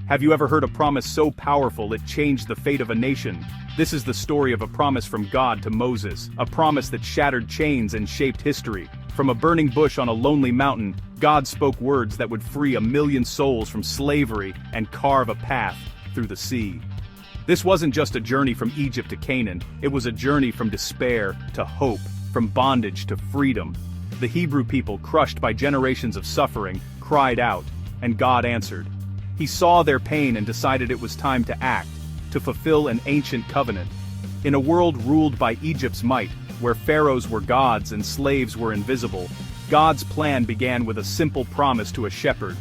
Have you ever heard a promise so powerful it changed the fate of a nation? This is the story of a promise from God to Moses, a promise that shattered chains and shaped history. From a burning bush on a lonely mountain, God spoke words that would free 1 million souls from slavery and carve a path through the sea. This wasn't just a journey from Egypt to Canaan, it was a journey from despair to hope, from bondage to freedom. The Hebrew people, crushed by generations of suffering, cried out, and God answered. He saw their pain and decided it was time to act, to fulfill an ancient covenant. In a world ruled by Egypt's might, where pharaohs were gods and slaves were invisible, God's plan began with a simple promise to a shepherd.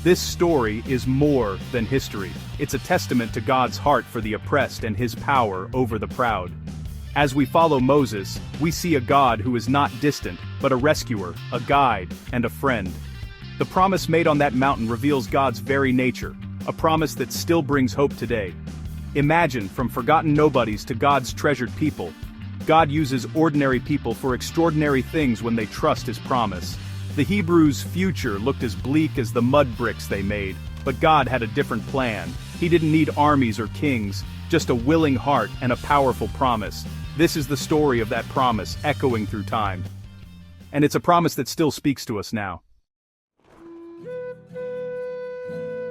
This story is more than history. It's a testament to God's heart for the oppressed and his power over the proud. As we follow Moses, we see a God who is not distant, but a rescuer, a guide, and a friend. The promise made on that mountain reveals God's very nature, a promise that still brings hope today. Imagine, from forgotten nobodies to God's treasured people. God uses ordinary people for extraordinary things when they trust his promise. The Hebrews' future looked as bleak as the mud bricks they made, but God had a different plan. He didn't need armies or kings, just a willing heart and a powerful promise. This is the story of that promise echoing through time. And it's a promise that still speaks to us now.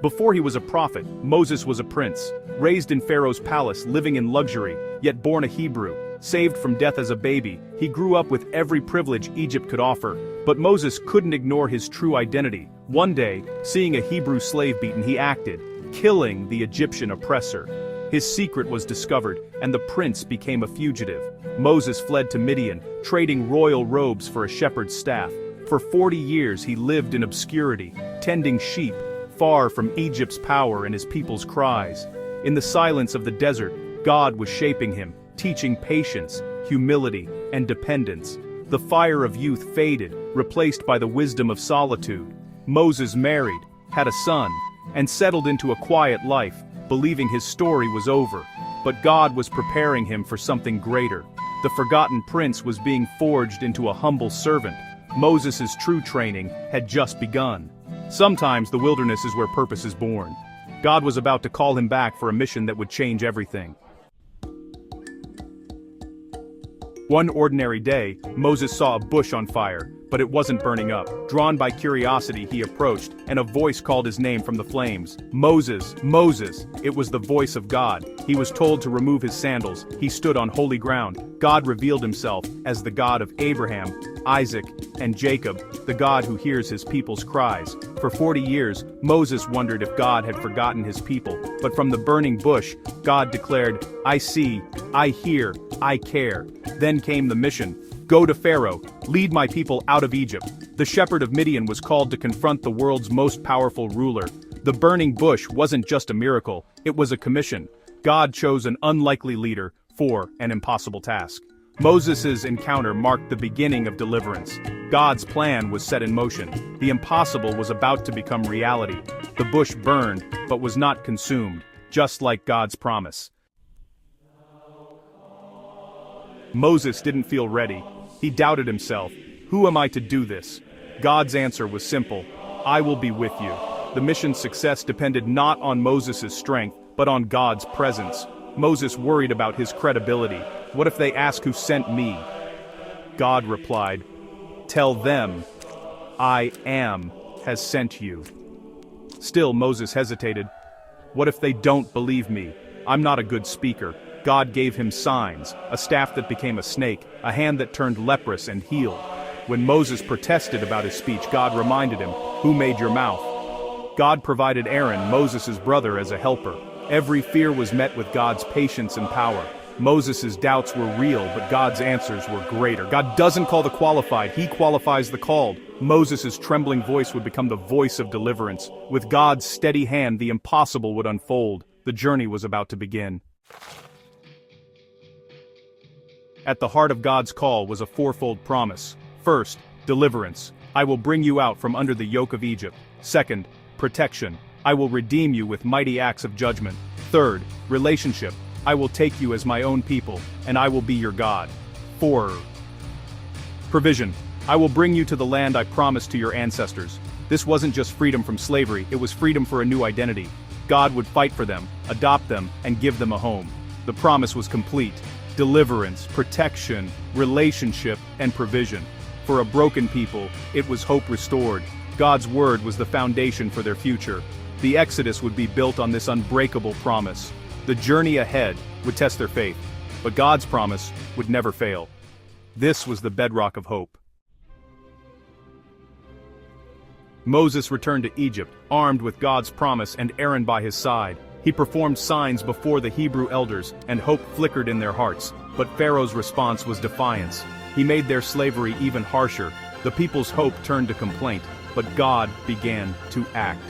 Before he was a prophet, Moses was a prince, raised in Pharaoh's palace, living in luxury, yet born a Hebrew. Saved from death as a baby, he grew up with every privilege Egypt could offer, but Moses couldn't ignore his true identity. One day, seeing a Hebrew slave beaten, he acted, killing the Egyptian oppressor. His secret was discovered, and the prince became a fugitive. Moses fled to Midian, trading royal robes for a shepherd's staff. For 40 years he lived in obscurity, tending sheep, far from Egypt's power and his people's cries. In the silence of the desert, God was shaping him, teaching patience, humility, and dependence. The fire of youth faded, replaced by the wisdom of solitude. Moses married, had a son, and settled into a quiet life, believing his story was over. But God was preparing him for something greater. The forgotten prince was being forged into a humble servant. Moses' true training had just begun. Sometimes the wilderness is where purpose is born. God was about to call him back for a mission that would change everything. One ordinary day, Moses saw a bush on fire, but it wasn't burning up. Drawn by curiosity, he approached, and a voice called his name from the flames. Moses, Moses! It was the voice of God. He was told to remove his sandals. He stood on holy ground. God revealed himself as the God of Abraham, Isaac, and Jacob, the God who hears his people's cries. For 40 years, Moses wondered if God had forgotten his people, but from the burning bush, God declared, "I see, I hear, I care." Then came the mission. Go to Pharaoh, lead my people out of Egypt. The shepherd of Midian was called to confront the world's most powerful ruler. The burning bush wasn't just a miracle, it was a commission. God chose an unlikely leader for an impossible task. Moses' encounter marked the beginning of deliverance. God's plan was set in motion. The impossible was about to become reality. The bush burned, but was not consumed, just like God's promise. Moses didn't feel ready. He doubted himself. Who am I to do this? God's answer was simple. I will be with you. The mission's success depended not on Moses' strength, but on God's presence. Moses worried about his credibility. What if they ask who sent me? God replied, "Tell them, I am has sent you." Still, Moses hesitated. What if they don't believe me? I'm not a good speaker. God gave him signs, a staff that became a snake, a hand that turned leprous and healed. When Moses protested about his speech, God reminded him, "Who made your mouth?" God provided Aaron, Moses' brother, as a helper. Every fear was met with God's patience and power. Moses' doubts were real, but God's answers were greater. God doesn't call the qualified, he qualifies the called. Moses' trembling voice would become the voice of deliverance. With God's steady hand, the impossible would unfold. The journey was about to begin. At the heart of God's call was a fourfold promise. First, deliverance. I will bring you out from under the yoke of Egypt. Second, protection. I will redeem you with mighty acts of judgment. Third, relationship. I will take you as my own people, and I will be your God. 4. Provision. I will bring you to the land I promised to your ancestors. This wasn't just freedom from slavery, it was freedom for a new identity. God would fight for them, adopt them, and give them a home. The promise was complete: deliverance, protection, relationship, and provision. For a broken people, it was hope restored. God's word was the foundation for their future. The Exodus would be built on this unbreakable promise. The journey ahead would test their faith, but God's promise would never fail. This was the bedrock of hope. Moses returned to Egypt, armed with God's promise and Aaron by his side. He performed signs before the Hebrew elders, and hope flickered in their hearts. But Pharaoh's response was defiance. He made their slavery even harsher. The people's hope turned to complaint, but God began to act.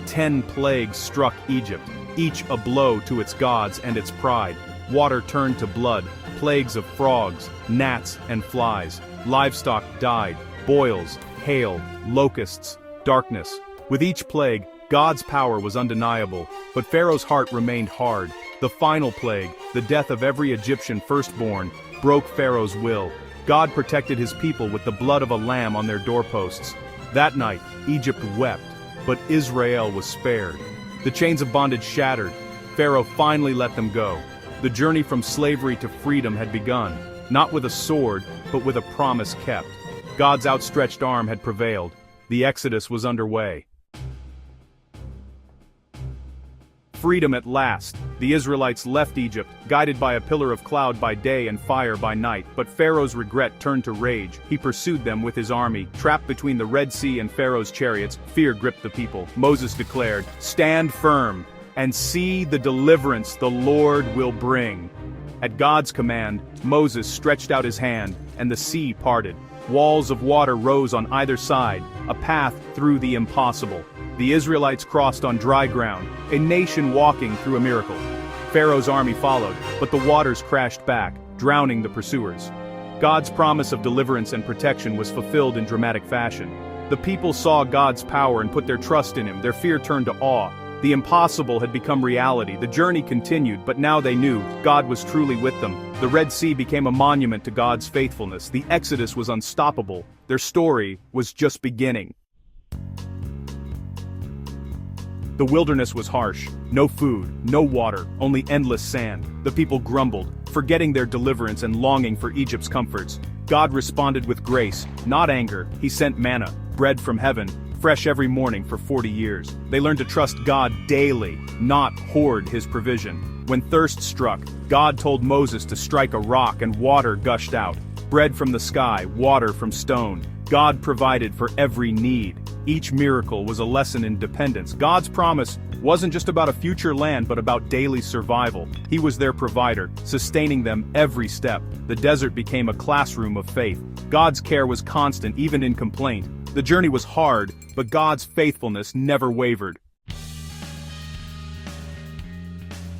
10 plagues struck Egypt, each a blow to its gods and its pride. Water turned to blood, plagues of frogs, gnats, and flies. Livestock died, boils, hail, locusts, darkness. With each plague, God's power was undeniable, but Pharaoh's heart remained hard. The final plague, the death of every Egyptian firstborn, broke Pharaoh's will. God protected his people with the blood of a lamb on their doorposts. That night, Egypt wept, but Israel was spared. The chains of bondage shattered. Pharaoh finally let them go. The journey from slavery to freedom had begun, not with a sword, but with a promise kept. God's outstretched arm had prevailed. The Exodus was underway. Freedom at last. The Israelites left Egypt, guided by a pillar of cloud by day and fire by night. But Pharaoh's regret turned to rage. He pursued them with his army. Trapped between the Red Sea and Pharaoh's chariots, fear gripped the people. Moses declared, "Stand firm, and see the deliverance the Lord will bring." At God's command, Moses stretched out his hand, and the sea parted. Walls of water rose on either side, a path through the impossible. The Israelites crossed on dry ground, a nation walking through a miracle. Pharaoh's army followed, but the waters crashed back, drowning the pursuers. God's promise of deliverance and protection was fulfilled in dramatic fashion. The people saw God's power and put their trust in him. Their fear turned to awe. The impossible had become reality. The journey continued, but now they knew God was truly with them. The Red Sea became a monument to God's faithfulness. The Exodus was unstoppable. Their story was just beginning. The wilderness was harsh. No food, no water, only endless sand. The people grumbled, forgetting their deliverance and longing for Egypt's comforts. God responded with grace, not anger. He sent manna, bread from heaven, fresh every morning for 40 years. They learned to trust God daily, not hoard his provision. When thirst struck, God told Moses to strike a rock and water gushed out. Bread from the sky, water from stone. God provided for every need. Each miracle was a lesson in dependence. God's promise wasn't just about a future land but about daily survival. He was their provider, sustaining them every step. The desert became a classroom of faith. God's care was constant even in complaint. The journey was hard, but God's faithfulness never wavered.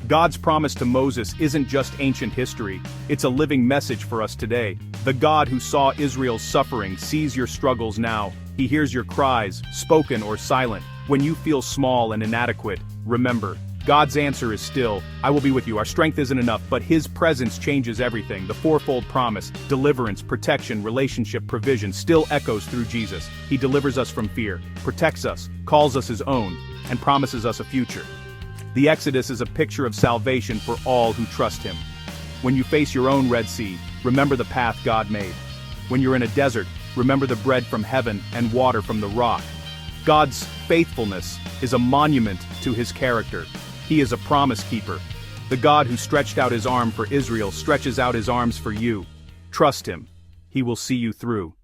God's promise to Moses isn't just ancient history, it's a living message for us today. The God who saw Israel's suffering sees your struggles now. He hears your cries, spoken or silent. When you feel small and inadequate, remember, God's answer is still, "I will be with you." Our strength isn't enough, but his presence changes everything. The fourfold promise, deliverance, protection, relationship, provision, still echoes through Jesus. He delivers us from fear, protects us, calls us his own, and promises us a future. The Exodus is a picture of salvation for all who trust him. When you face your own Red Sea, remember the path God made. When you're in a desert, remember the bread from heaven and water from the rock. God's faithfulness is a monument to his character. He is a promise keeper. The God who stretched out his arm for Israel stretches out his arms for you. Trust him. He will see you through.